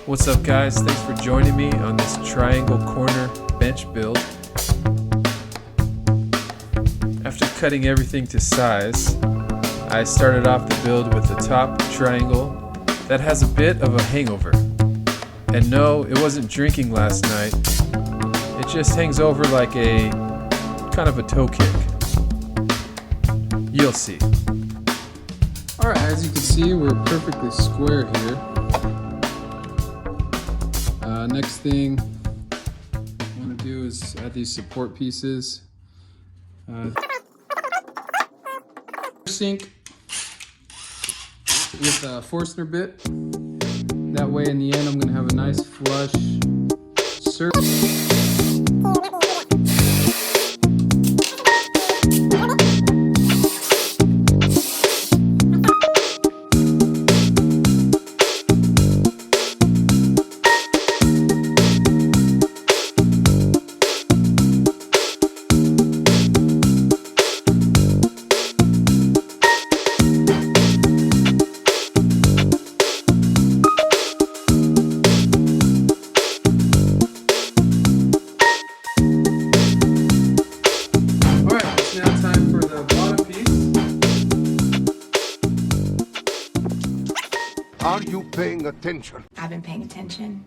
What's up, guys? Thanks for joining me on this triangle corner bench build. After cutting everything to size, I started off the build with the top triangle that has a bit of a hangover. And no, it wasn't drinking last night. It just hangs over like a kind of a toe kick. You'll see. Alright, as you can see, we're perfectly square here. Next thing I want to do is add these support pieces. Sink with a Forstner bit. That way in the end I'm going to have a nice flush surface. Are you paying attention? I've been paying attention.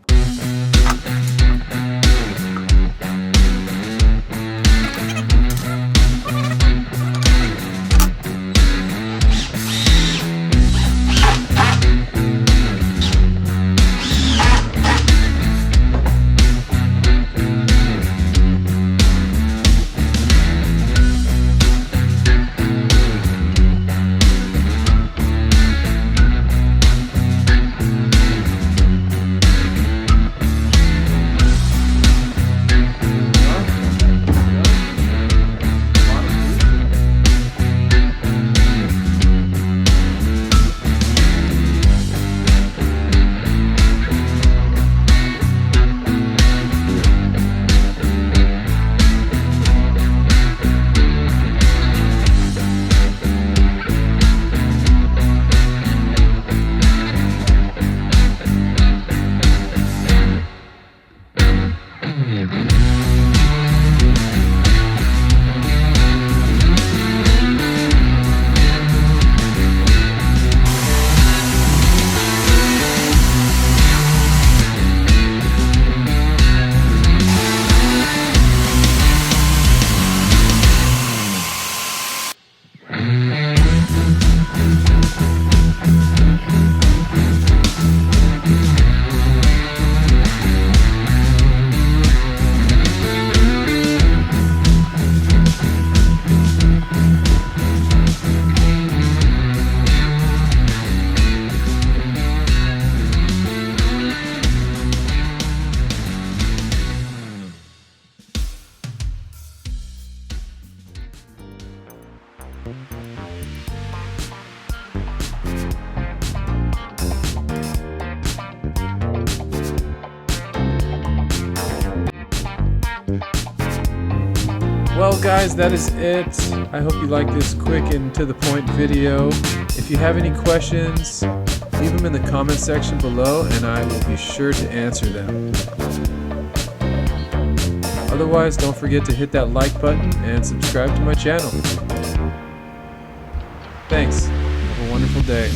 Well, guys, that is it. I hope you like this quick and to the point video. If you have any questions, leave them in the comment section below and I will be sure to answer them. Otherwise, don't forget to hit that like button and subscribe to my channel. Thanks. Have a wonderful day.